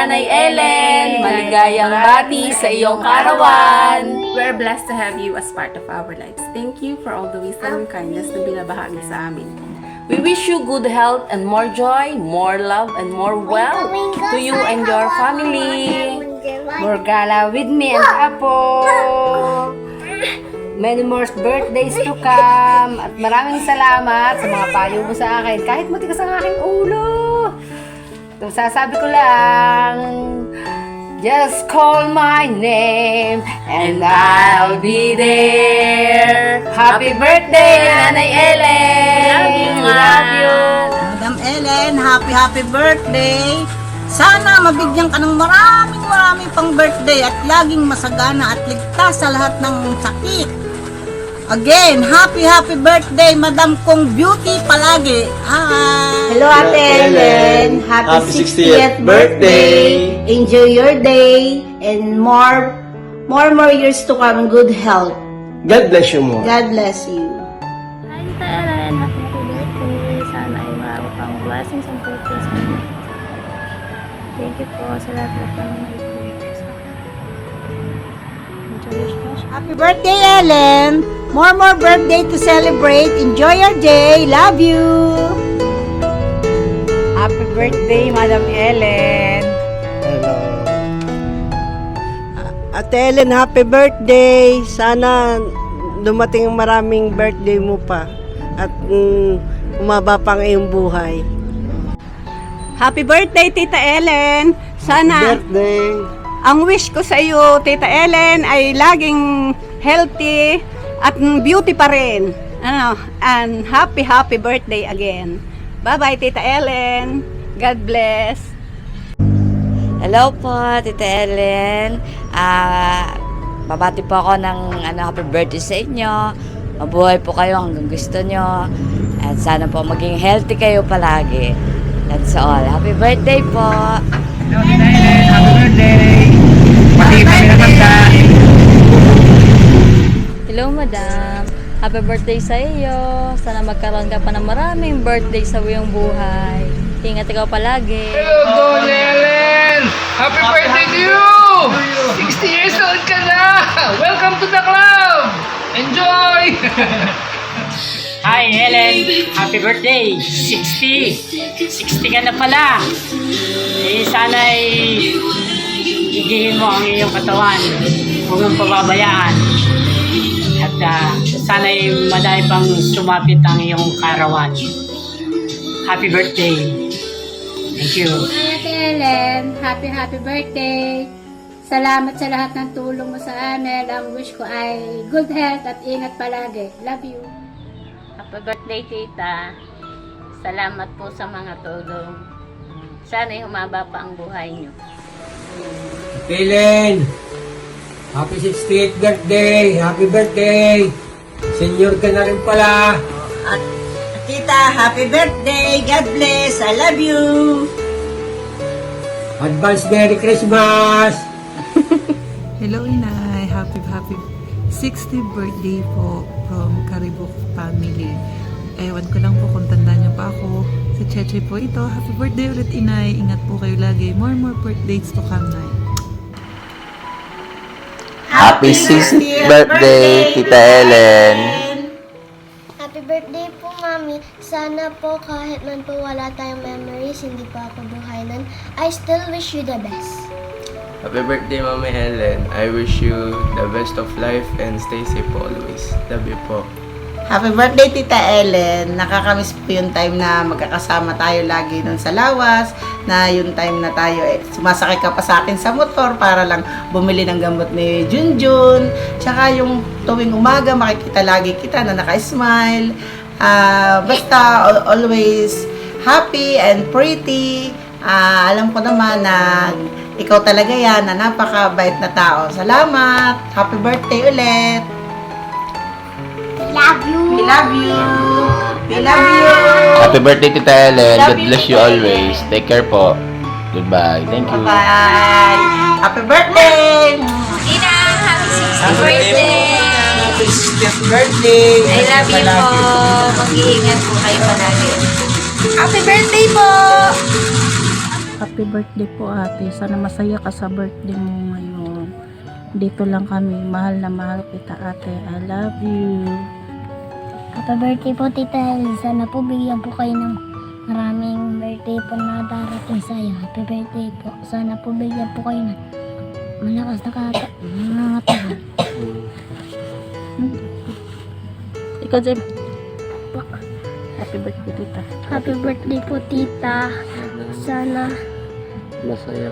Nanay Ellen! Maligayang bati sa iyong karawan! We're blessed to have you as part of our lives. Thank you for all the wisdom and kindness na binabahagi sa amin. We wish you good health and more joy, more love and more wealth to you and your family. More gala with me and Apo. Many more birthdays to come. At maraming salamat sa mga payo mo sa akin. Kahit matigas ang aking ulo. Ito, sasabi ko lang, just call my name and I'll be there. Happy birthday, Nanay Ellen! Love you, Love you. Madam Ellen, happy birthday! Sana mabigyan ka ng maraming pang birthday at laging masagana at ligtas sa lahat ng sakit. Again, happy birthday, Madam Kong Beauty palagi. Hi! Hello, Ate Ellen. Happy 60th birthday. Enjoy your day and more years to come. Good health. God bless you more. God bless you. Hi, Tita Ellen. Happy birthday. Sana ay marami pang blessings and birthdays sa inyo. Thank you po sa lahat ng pangyayon sa akin. Enjoy your special. Happy birthday, Ellen! More birthday to celebrate. Enjoy your day. Love you! Happy birthday, Madam Ellen. Hello. Ate Ellen, happy birthday! Sana dumating maraming birthday mo pa at umaba pa ang iyong buhay. Happy birthday, Tita Ellen! Sana Birthday! ang wish ko sa iyo, Tita Ellen, ay laging healthy at beauty pa rin. And happy birthday again. Bye-bye, Tita Ellen. God bless. Hello po, Tita Ellen. Babati po ako ng happy birthday sa inyo. Mabuhay po kayo hanggang gusto nyo. At sana po maging healthy kayo palagi. That's all. Happy birthday po. Hello, Tita Ellen. Happy birthday. Pati kami naman sa... Hello, Madam. Happy birthday sa iyo. Sana magkaroon ka pa ng maraming birthday sa iyong buhay. Ingat ikaw palagi. Hello, Don Ellen. Happy birthday to you. 60 years old ka na. Welcome to the club. Enjoy. Hi, Ellen. Happy birthday. 60 ka na pala. Sana igihin mo ang iyong katawan. Huwag mong pababayaan. At sana madami pang sumapit ang iyong karawan. Happy birthday. Thank you. Hi, Ate Ellen. Happy birthday. Salamat sa lahat ng tulong mo sa amin. Ang wish ko ay good health at ingat palagi. Love you. Happy birthday, Tita. Salamat po sa mga tulong. Sana'y humaba pa ang buhay niyo. Ellen. Happy 60th birthday. Happy birthday. Senior ka na rin pala. At Tita, happy birthday! God bless! I love you! Advance Merry Christmas. Hello, Inay. Happy 60th birthday po from Caribou family. Ewan ko lang po kung tandaan niyo pa ako. Si Cheche po ito. Happy birthday ulit, Inay. Ingat po kayo lagi. More birthdays to come, Nay. Happy 60th birthday, Tita Ellen. Happy birthday po, Mami. Sana po kahit man po wala tayong memories, hindi pa ako buhay nun, I still wish you the best. Happy birthday, Mami Ellen. I wish you the best of life and stay safe always. Love you po. Happy birthday, Tita Ellen. Nakakamiss po yung time na magkakasama tayo lagi nun sa lawas, na yung time na tayo sumasakay ka pa sa akin sa motor para lang bumili ng gamot ni Junjun. Tsaka yung tuwing umaga, makikita lagi kita na naka-smile. Basta always happy and pretty. Alam ko naman na ikaw talaga yan, na napakabait na tao. Salamat! Happy birthday ulit! Love you! We love you! We love you! Happy birthday, Tita Ellen. God bless you always. Take care po. Goodbye. Thank you. Bye! Happy birthday! Ina, happy 60th birthday! Happy 60th birthday. I love you po. Mag-iingat po kayo palagi. Happy birthday po! Happy birthday po ate. Sana masaya ka sa birthday mo ngayon. Dito lang kami. Mahal na mahal kita ate. I love you. Happy birthday po, Tita Ellen. Sana po bigyan po kayo ng maraming birthday po na darating sa iyo. Happy birthday po. Sana po bigyan po kayo ng malakas na mga tahan. Ikaw, Jem. Happy birthday, tita. Happy birthday po, Tita. Sana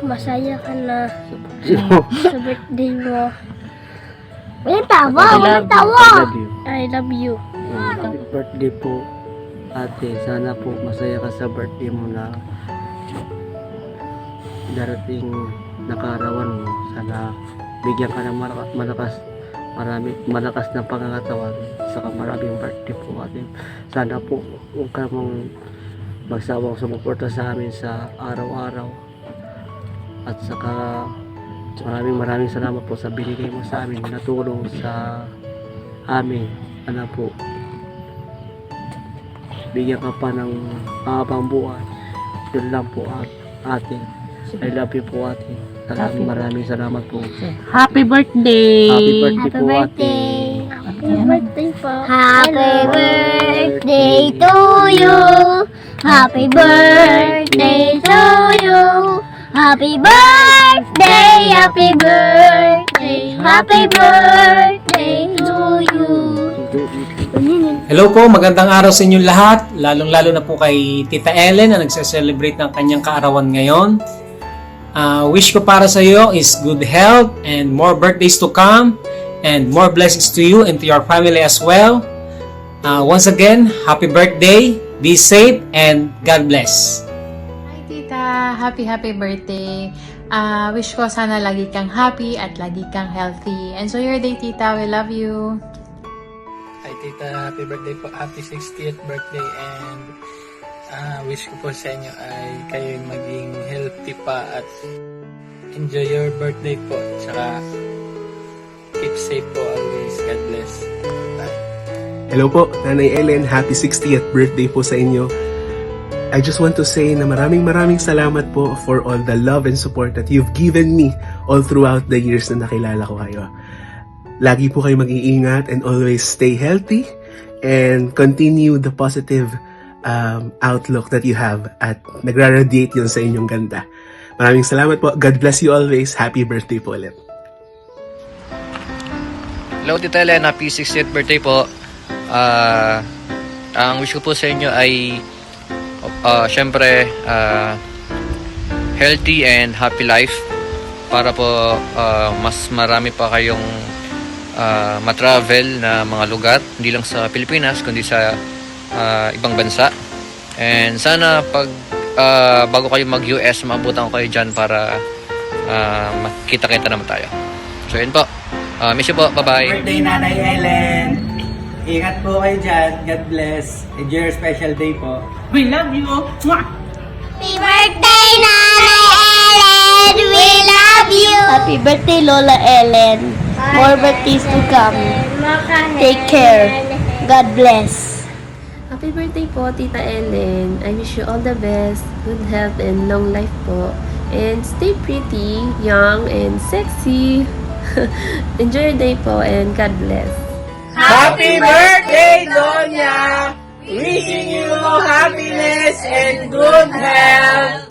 masaya ka na sa birthday mo. Walang tawa! Walang tawa! I love you. Happy birthday po, ate. Sana po masaya ka sa birthday mo na darating na kaarawan mo. Sana bigyan ka ng malakas na pangangatawan. Saka maraming birthday po, ate. Sana po huwag ka mong magsawang sumuporta sa amin sa araw-araw. At saka maraming salamat po sa binigay mo sa amin na tulong sa amin. Ano po, bigyan ka pa ng habang buhay. Yun lang po, ate. I love you po, ate. Maraming salamat po. Happy birthday! Happy birthday po, ate. Happy birthday po. Happy birthday to you. Happy birthday to you. Happy birthday, happy birthday, happy birthday to you. Hello po, magandang araw sa inyong lahat. Lalong-lalo na po kay Tita Ellen na nagse-celebrate ng kanyang kaarawan ngayon. Wish ko para sa iyo is good health and more birthdays to come and more blessings to you and to your family as well. Once again, happy birthday, be safe, and God bless. Hi Tita, happy birthday. Wish ko sana lagi kang happy at lagi kang healthy. Enjoy your day, Tita. We love you. Hi Tita, happy birthday po. Happy 60th birthday and wish ko po sa inyo ay kayo maging healthy pa at enjoy your birthday po. Tsaka keep safe po always. God bless. Bye. Hello po, Nanay Ellen. Happy 60th birthday po sa inyo. I just want to say na maraming salamat po for all the love and support that you've given me all throughout the years na nakilala ko kayo. Lagi po kayo mag-iingat and always stay healthy and continue the positive outlook that you have at nagra-radiate yun sa inyong ganda. Maraming salamat po. God bless you always. Happy birthday po ulit. Hello Tita Ellen, happy 60th birthday po. Ang wish ko po sa inyo ay syempre healthy and happy life para po mas marami pa kayong matravel na mga lugar, hindi lang sa Pilipinas kundi sa ibang bansa. And sana pag bago kayo mag-US, maabutan ko kayo dyan para makita-kita naman tayo. So yun po, miss you po, bye-bye. Birthday Nanay Ellen, ingat po kayo dyan, God bless, enjoy your special day po. We love you! Mwah! Happy birthday, Nanay Ellen! We love you! Happy birthday, Lola Ellen! More birthdays to come. Take care. God bless. Happy birthday po, Tita Ellen. I wish you all the best, good health, and long life po. And stay pretty, young, and sexy. Enjoy your day po, and God bless. Happy birthday, Donya! Wishing you happiness and good health!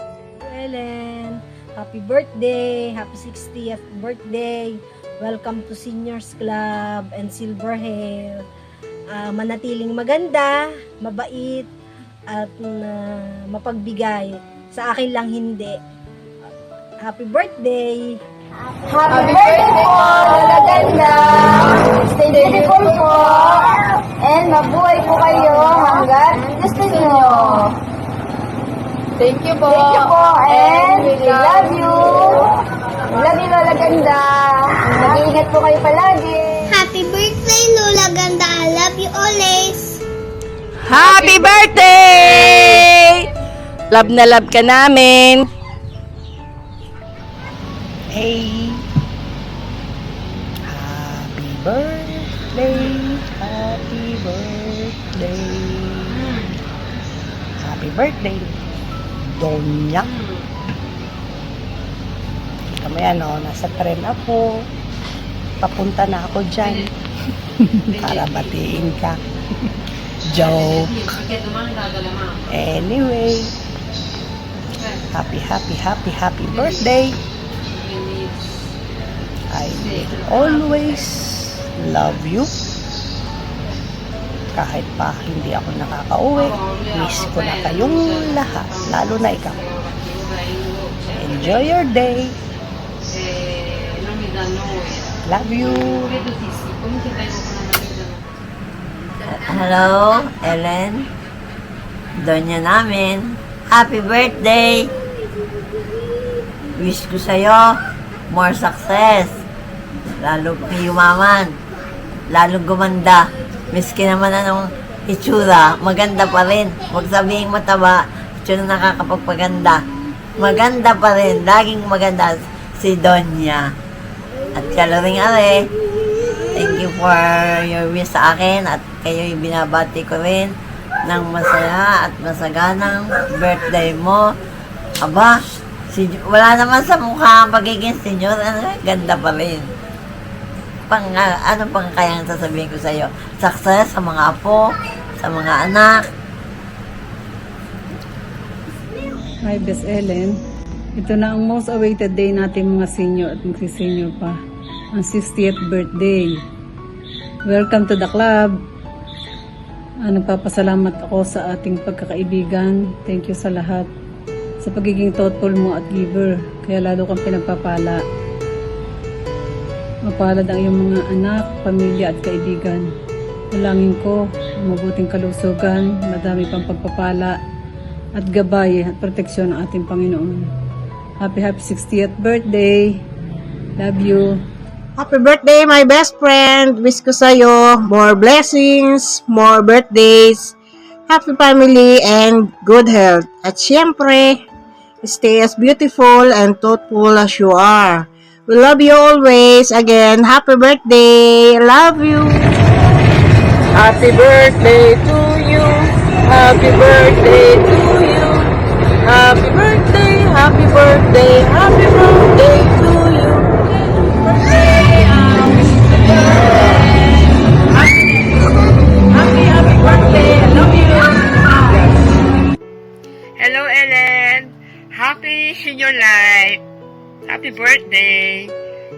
Ellen, happy birthday! Happy 60th birthday! Welcome to Seniors Club and Silver Hair. Manatiling maganda, mabait, at mapagbigay. Sa akin lang hindi. Happy birthday! Happy birthday po! Maganda! Stay beautiful po! And mabuhay po kayo hanggat gusto nyo. Thank you po! Thank you po! And we love you! We love you, Lola Ganda! Mag-iingat po kayo palagi! Happy birthday, Lola Ganda! I love you always! Happy birthday! Love na love ka namin! Hey, happy birthday, happy birthday, happy birthday, Donya. mamaya nasa tren ako. Papunta na ako dyan. Para batiin ka. Joke. Anyway, happy birthday. I will always love you. Kahit pa hindi ako nakakauwi, miss ko na kayong lahat, lalo na ikaw. Enjoy your day. Love you. Hello, Ellen. Donya namin. Happy birthday! Wish ko sa'yo more success. Lalo pang yumaman. Lalong gumanda. Miski naman anong itsura, maganda pa rin. Huwag sabihing mataba, itsura nakakapagpaganda. Maganda pa rin. Laging maganda si Donya. At kaloring are, thank you for your wish sa akin at kayo'y binabati ko rin ng masaya at masaganang birthday mo. Aba, wala naman sa mukha ang pagiging senior, ganda pa rin. Ano pang kayang sasabihin ko sa'yo? Success sa mga apo, sa mga anak. Hi, Best Ellen. Ito na ang most awaited day natin mga senior at magsi-senior pa. Ang 60th birthday. Welcome to the club. Nagpapasalamat ako sa ating pagkakaibigan. Thank you sa lahat. Sa pagiging thoughtful mo at giver. Kaya lalo kang pinagpapala. Mapalad ang iyong mga anak, pamilya at kaibigan. Dalangin ko, mabuting kalusugan, madami pang pagpapala, at gabay at proteksyon ng ating Panginoon. Happy 60th birthday! Love you! Happy birthday, my best friend! Wish ko sa'yo more blessings, more birthdays, happy family, and good health. At syempre, stay as beautiful and thoughtful as you are. We love you always. Again, happy birthday. Love you. Happy birthday to you. Happy birthday to you. Happy birthday, happy birthday, happy birthday to you. Happy birthday. I love you. Hello, Ellen. Happy in your life. Happy birthday.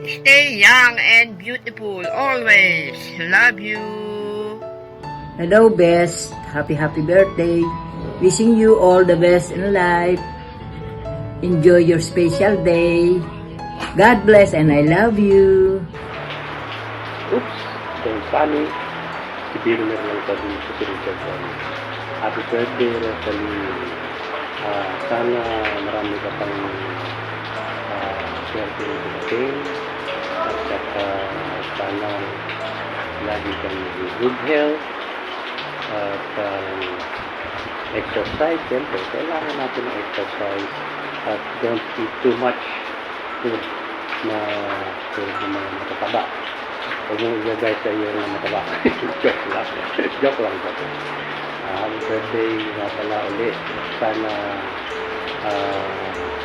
Stay young and beautiful always. Love you. Hello, Best. Happy birthday. Wishing you all the best in life. Enjoy your special day. God bless and I love you. Oops. Kung Sunny, si Biro na lang sabi sa Richard. Happy birthday, Rosalie. Sana marami ka pang swerte na dumating. At saka sana lagi kang good health. At exercise, siyempre, kailangan natin ng exercise. At don't eat too much food na mga matataba. Huwag mo ilagay sa iyo ng mataba. Joke lang. Joke lang. Happy birthday nga pala ulit. Sana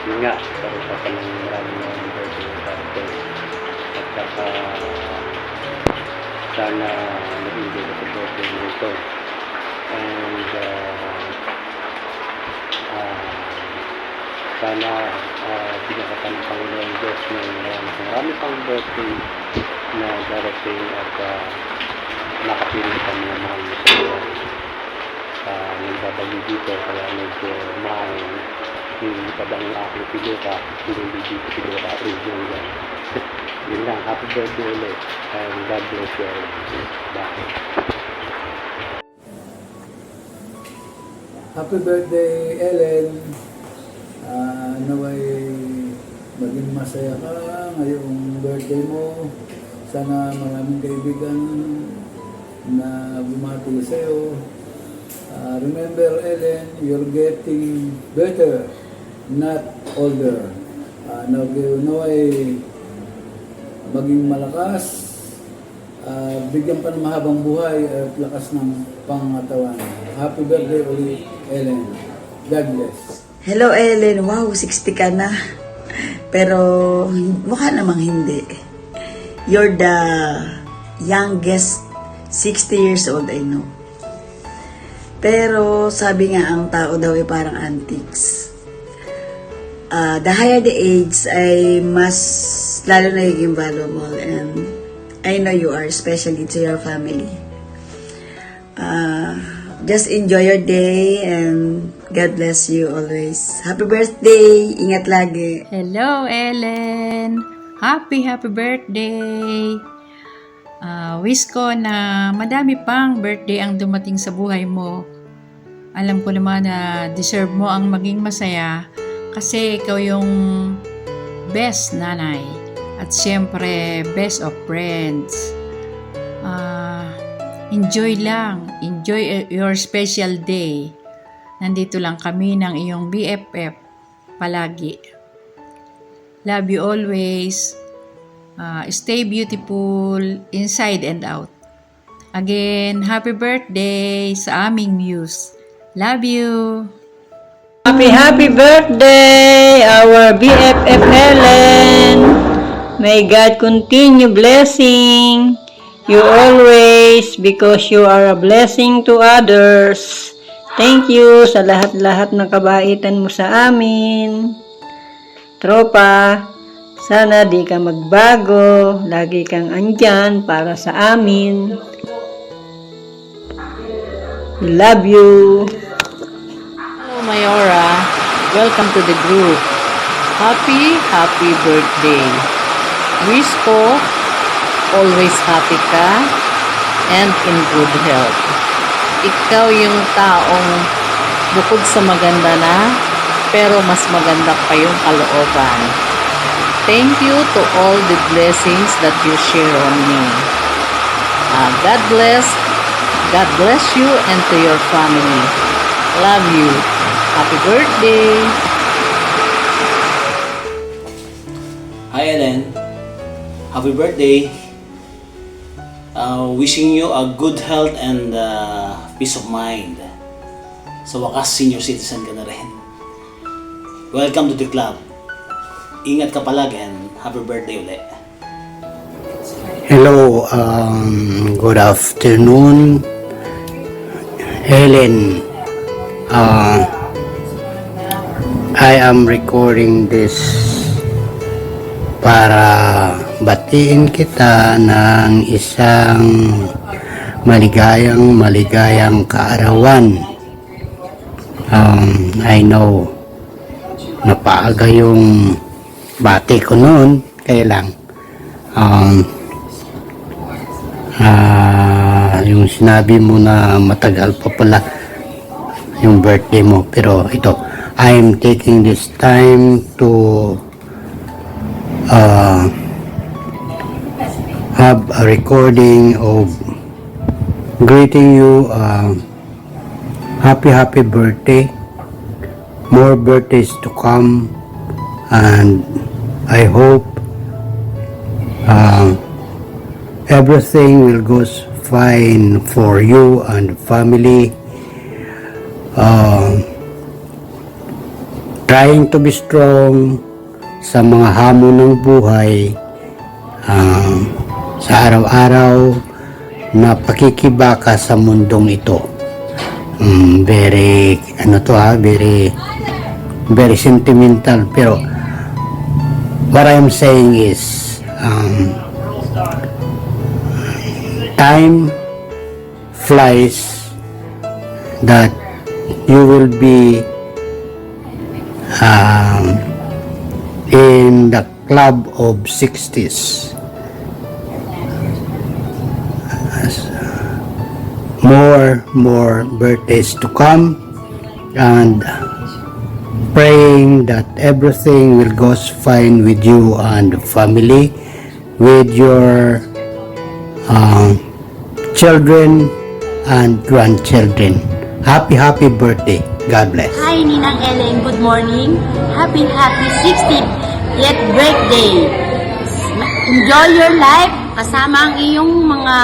yun nga, karoon pa ng maraming birthday sa atin. At saka sana nag-enjoy ka sa birthday mo ito. And sana bigyan ka pa ng Panginoon Diyos ng marami pang birthday na darating at nakapili ka mga mahal mo sa iyo. Nagbabagi dito kaya medyo hindi pa bang aking piluka, hindi dito piluka, region yan. Yun lang, happy birthday ulit and God bless you all. Bye. Happy birthday, Ellen. Naway maging masaya ka ngayong birthday mo. Sana maraming kaibigan na bumati sa'yo. Remember, Ellen, you're getting better, not older. Naway maging malakas, bigyan pa ng mahabang buhay at lakas ng pangatawan. Happy birthday ulit, Ellen. God bless. Hello, Ellen. Wow, 60 ka na. Pero mukha namang hindi. You're the youngest 60 years old, I know. Pero sabi nga ang tao daw ay parang antiques. The higher the age ay mas lalo nagiging valuable, and I know you are, especially to your family. Just enjoy your day and God bless you always. Happy birthday! Ingat lagi! Hello, Ellen! Happy birthday! Wish ko na madami pang birthday ang dumating sa buhay mo. Alam ko naman na deserve mo ang maging masaya kasi ikaw yung best nanay at siyempre best of friends. Enjoy lang. Enjoy your special day. Nandito lang kami ng iyong BFF palagi. Love you always. Stay beautiful inside and out. Again, happy birthday sa aming Muse. Love you. Happy birthday, our BFF Helen. May God continue blessing you always because you are a blessing to others. Thank you sa lahat-lahat ng kabaitan mo sa amin. Tropa, sana di ka magbago. Lagi kang andyan para sa amin. We love you. Hello, Mayora. Welcome to the group. Happy birthday. Wish ko always happy ka and in good health. Ikaw yung taong bukod sa maganda na, pero mas maganda pa yung kalooban. Thank you to all the blessings that you share on me. God bless you and to your family. Love you. Happy birthday. Hi Ellen. Happy birthday. Wishing you a good health and peace of mind. Sa wakas, senior citizen ka na rin. Welcome to the club. Ingat ka palagi and happy birthday ulit. Hello, good afternoon, Helen. I am recording this para batiin kita ng isang maligayang kaarawan. I know napaaga yung bati ko noon, kaya lang yung sinabi mo na matagal pa pala yung birthday mo, pero ito, I am taking this time to have a recording of greeting you happy birthday, more birthdays to come, and I hope everything will go fine for you and family. Trying to be strong sa mga hamon ng buhay, sa araw-araw na pakikibaka sa mundong ito. Very sentimental, pero what I'm saying is time flies, that you will be in the club of 60s. More birthdays to come, and praying that everything will go fine with you and the family, with your children and grandchildren. Happy birthday. God bless. Hi, Ninang Ellen. Good morning. Happy 60th birthday. Enjoy your life kasama ang iyong mga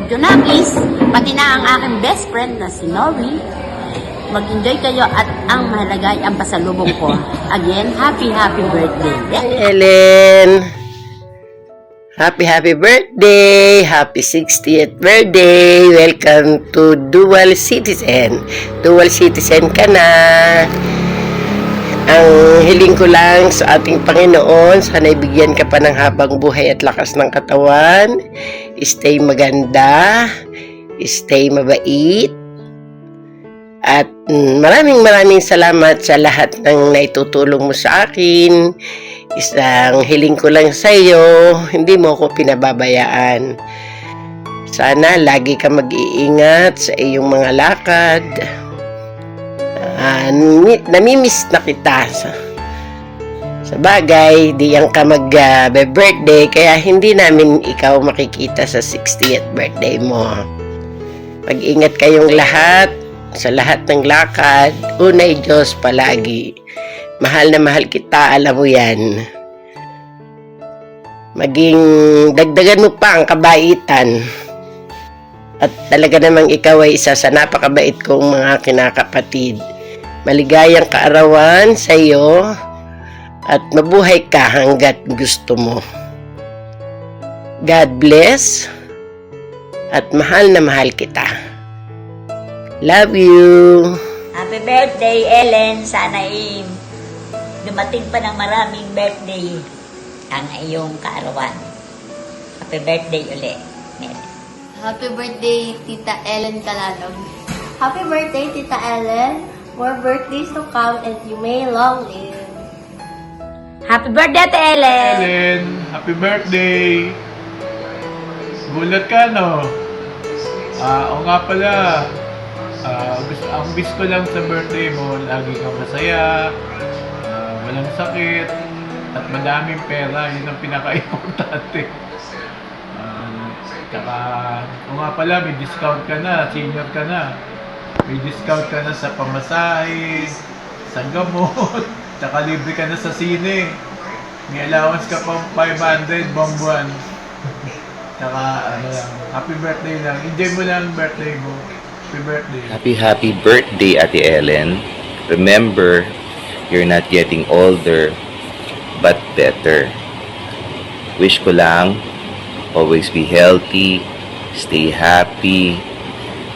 junakis, pati na ang aking best friend na si Nori. mag-enjoy kayo at ang mahalaga ay ang pasalubong ko. Again, happy birthday. Ellen, happy birthday! Happy 60th birthday! Welcome to Dual Citizen. Dual Citizen ka na. Ang hiling ko lang sa ating Panginoon, sana'y bigyan ka pa ng habang buhay at lakas ng katawan. Stay maganda. Stay mabait. At maraming salamat sa lahat ng naitutulong mo sa akin. Isang hiling ko lang sa iyo, hindi mo ako pinababayaan. Sana lagi ka mag-iingat sa iyong mga lakad. Namimiss na kita. Sa bagay, di yan ka mag-birthday, kaya hindi namin ikaw makikita sa 60th birthday mo. Mag-ingat kayong lahat. Sa lahat ng lakad, unay Diyos palagi. Mahal na mahal kita, alam mo yan. Maging dagdagan mo pa ang kabaitan. At talaga namang ikaw ay isa sa napakabait kong mga kinakapatid. Maligayang kaarawan sa iyo at mabuhay ka hanggat gusto mo. God bless at mahal na mahal kita. Love you. Happy birthday, Ellen. Sana dumating pa ng maraming birthday ang iyong kaarawan. Happy birthday ulit, Mel. Happy birthday, Tita Ellen Calalog. Happy birthday, Tita Ellen. More birthdays to come and you may long live. Happy birthday, Ate Ellen. Ellen, happy birthday. Gulat ka, no? O nga pala, ang wish ko lang sa birthday mo, lagi kang masaya, walang sakit, at madaming pera. Yun ang pinaka-importante. Tsaka, o nga pala, may discount ka na, senior ka na. May discount ka na sa pamasahe, sa gamot, tsaka libre ka na sa sine. May allowance ka pang 500 buong buwan. Tsaka, happy birthday lang. Enjoy mo lang ang birthday mo. Happy birthday. Happy birthday, Ate Ellen. Remember, you're not getting older, but better. Wish ko lang, always be healthy, stay happy.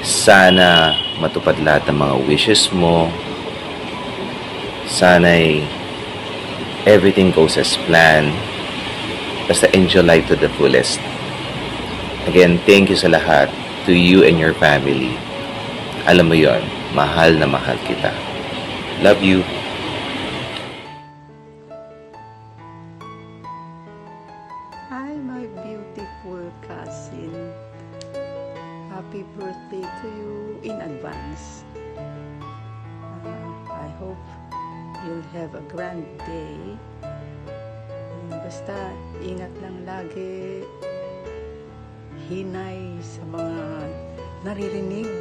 Sana matupad lahat ng mga wishes mo. Sana'y everything goes as planned. Basta enjoy life to the fullest. Again, thank you sa lahat, to you and your family. Alam mo yon, mahal na mahal kita. Love you. Hi, my beautiful cousin. Happy birthday to you in advance. I hope you'll have a grand day. Basta, ingat lang lagi. Hinay sa mga naririnig.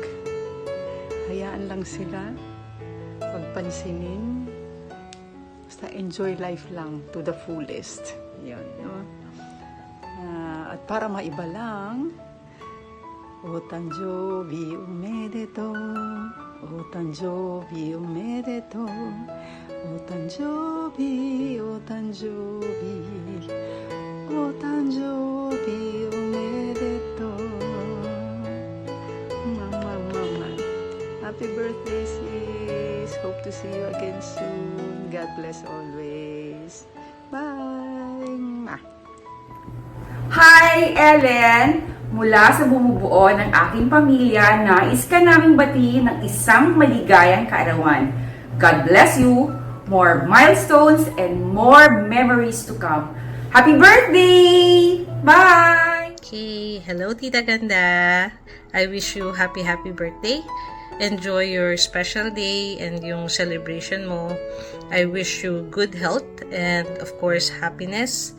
Hayaan lang sila. Pagpansinin. Basta enjoy life lang to the fullest. Yan, no? At para maiba lang, O Tanjobi Umedeto, O Tanjobi Umedeto, O Tanjobi, O Tanjobi, O Tanjobi Umedeto. Mama. Happy birthday, sis. Hope to see you again soon. God bless always. Bye. Hi, Ellen! Mula sa bumubuo ng aking pamilya, nais ka naming batiin ng isang maligayang kaarawan. God bless you, more milestones, and more memories to come. Happy birthday! Bye! Okay, hello Tita Ganda. I wish you happy birthday. Enjoy your special day and yung celebration mo. I wish you good health and of course happiness.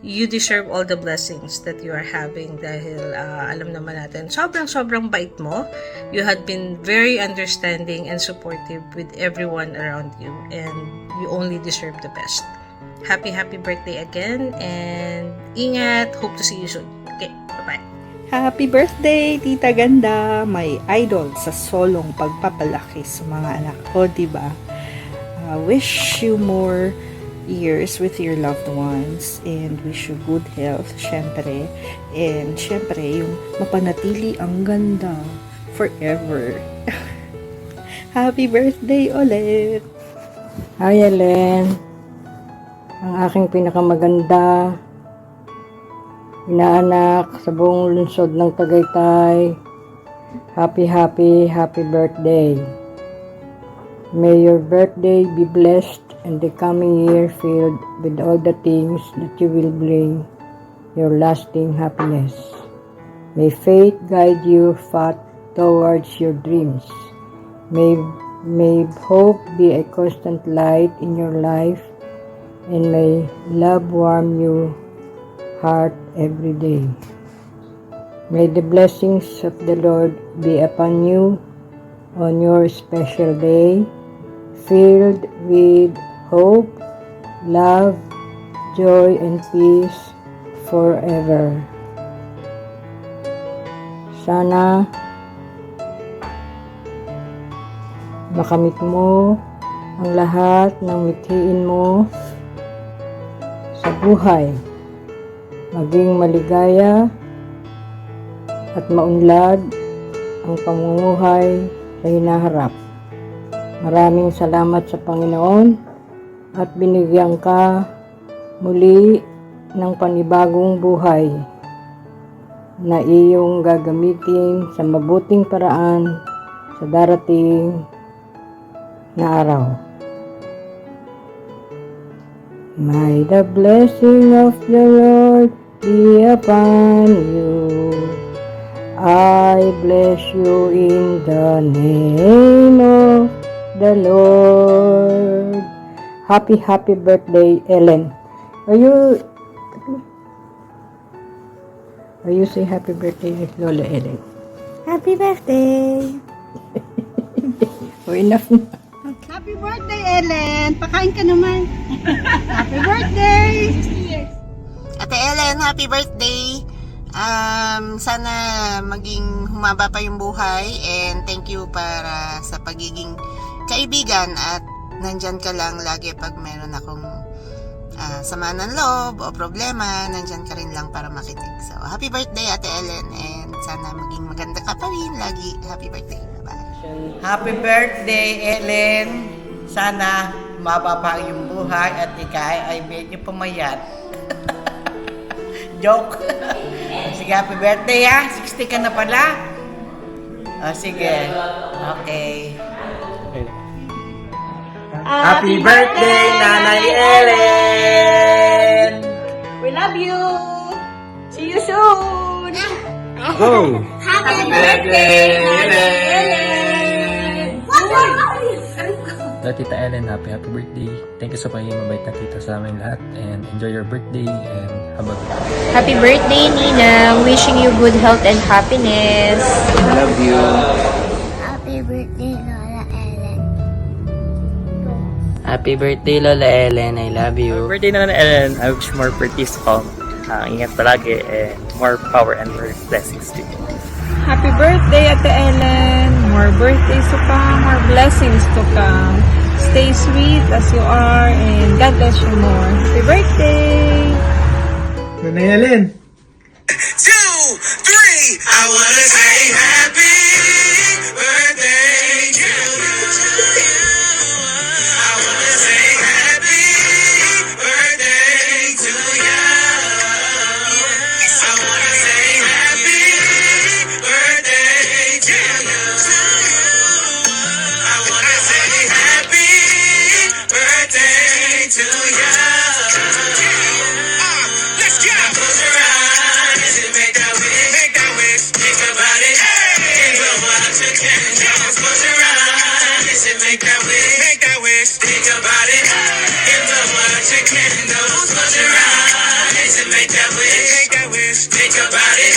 You deserve all the blessings that you are having dahil alam naman natin, sobrang bait mo. You had been very understanding and supportive with everyone around you and you only deserve the best. Happy birthday again and ingat. Hope to see you soon. Okay, bye-bye. Happy birthday, Tita Ganda, my idol sa solong pagpapalaki sa mga anak ko, diba? Wish you more years with your loved ones and wish you good health, syempre. And syempre, yung mapanatili ang ganda forever. Happy birthday ulit! Hi, Ellen. Ang aking pinakamaganda inaanak sa buong lungsod ng Tagaytay. Happy birthday. May your birthday be blessed and the coming year filled with all the things that you will bring your lasting happiness. May faith guide you fast towards your dreams. May hope be a constant light in your life, and may love warm your heart every day. May the blessings of the Lord be upon you on your special day, filled with hope, love, joy, and peace forever. Sana makamit mo ang lahat ng mithiin mo sa buhay. Maging maligaya at maunlad ang pamumuhay sa hinaharap. Maraming salamat sa Panginoon at binigyan ka muli ng panibagong buhay na iyong gagamitin sa mabuting paraan sa darating na araw. May the blessing of the Lord be upon you. I bless you in the name of the Lord. Happy birthday, Ellen. Are you say happy birthday, Lola Ellen? Happy birthday! Enough na. Happy birthday, Ellen! Pakain ka naman. Happy birthday! 60 years. Ate Ellen, happy birthday! Sana maging humaba pa yung buhay and thank you para sa pagiging kaibigan at nandyan ka lang lagi pag meron akong sama ng loob o problema, nandyan ka rin lang para makinig. So, happy birthday Ate Ellen and sana maging maganda ka pa rin lagi. Happy birthday. Bye. Happy birthday, Ellen. Sana humaba pa yung buhay at ikaw ay medyo pumayat. Joke. Sige, happy birthday ha. 60 ka na pala. O, sige. Okay. Happy birthday, Nanay Ellen! We love you! See you soon! Go! Happy birthday, Ellen! Tita Ellen, happy birthday. Thank you sa pagiging mabait na tita sa amin lahat. And enjoy your birthday and have a good day. Happy birthday, Nina. Wishing you good health and happiness. Love you. Happy birthday, Lola Ellen. Happy birthday, Lola Ellen. I love you. Happy birthday, Lola Ellen. I wish more birthdays to come. Ingat palagi and more power and more blessings to you. Happy birthday, Ate Ellen! More birthdays to come, more blessings to come. Stay sweet as you are, and God bless you more. Happy birthday! Nanay Ellen! 2, 3, I wanna say happy birthday to you. I wanna say happy birthday to you. I wanna say happy birthday to you. I wanna say happy birthday to you. Let's go. Close your eyes and make that wish. Think about it. And blow out your candles. Close your eyes and make that wish. Think about it. And blow out your candles. Close your eyes and make that wish. Think about it.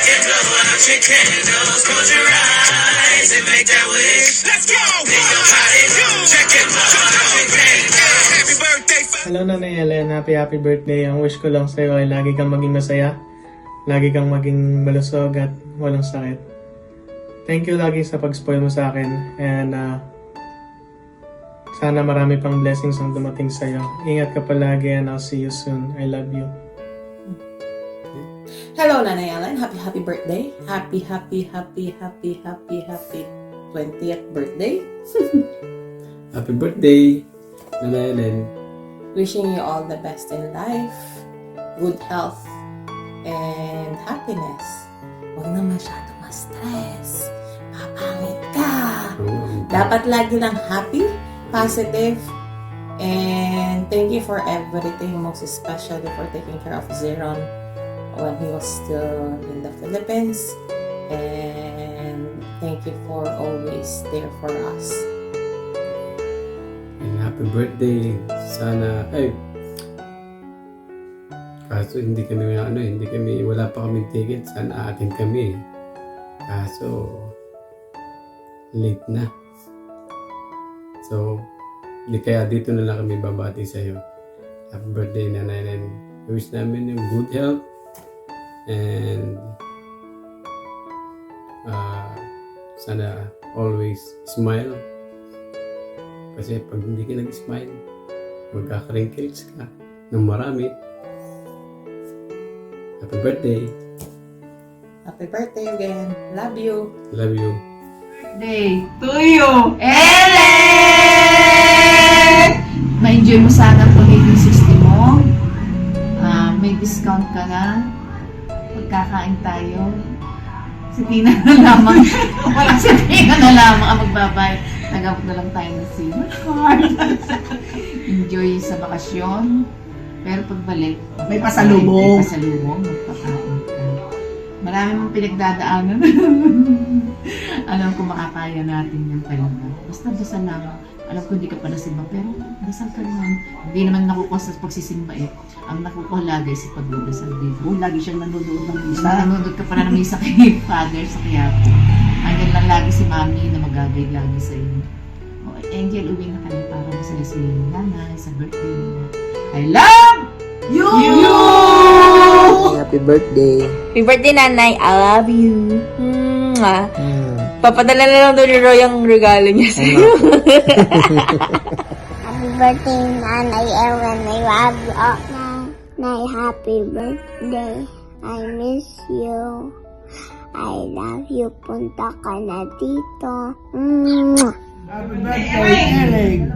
And blow out your candles. Close your eyes and make that wish. Let's go. Think about it. Check it. Blow out your candles. Happy birthday. Hello Nanay Ellen, happy birthday. Ang wish ko lang sa'yo ay lagi kang maging masaya lagi kang maging malusog at walang sakit. Thank you lagi sa pag-spoil mo sa akin, and sana marami pang blessings ang dumating sa'yo. Ingat ka palagi, and I'll see you soon. I love you. Hello, Nanay Ellen. Happy birthday. Happy 20th birthday. Happy birthday, Nanay Ellen. Wishing you all the best in life, good health, and happiness. Huwag na masyado ma-stress. Papangit ka. Dapat lagi lang happy, positive, and thank you for everything, most especially for taking care of Zeron when he was still in the Philippines. And thank you for always there for us. And happy birthday. Sana, kaso hindi kami, wala pa kaming ticket. Sana atin kami. Kaso, late na. So, kaya dito na lang kami babati sa'yo. Happy birthday, Nanay Ellen. Wish namin yung good health and sana always smile. Kasi pag hindi ka nag-smile, magkaka-wrinkles ka ng marami. Happy birthday. Happy birthday again. Love you. Love you. Birthday to you, Ellen! Ma-enjoy mo sana ang pagiging 60 mo. May discount ka na. Magkakain tayo. Si Tina na lamang. Wala si Tina na lamang ang magbabayad. Nagabot na lang tayo ng silver card. Enjoy sa bakasyon. Pero pagbalik, May pasalubong. May pasalubong. Magpakain ka. Marami mong pinagdadaanan. Alam ko makakaya natin yung talaga. Basta dasal lang. Alam ko hindi ka pa nasimba, pero dasal ka naman. Hindi naman nakukuha sa pagsisimba eh. Ang nakukuha lagi sa pagdadasal dito. Lagi siyang nanonood ng misa. Nanonood ka pa na ng misa kay Father sa Quiapo. Andyan lang lagi si Mami na mag-guide lagi sa iyo. Oh, Angel, uwi na kami para masaya si Nanay sa birthday niya. I love you! Happy birthday. Happy birthday, Nanay. I love you. Papadala na lang doon ni Roy ang regalo niya sa'yo. Happy birthday, Nanay Ellen. I love you. Nay, happy birthday. I miss you. I love you. Punta ka na dito. Happy birthday, Ellen.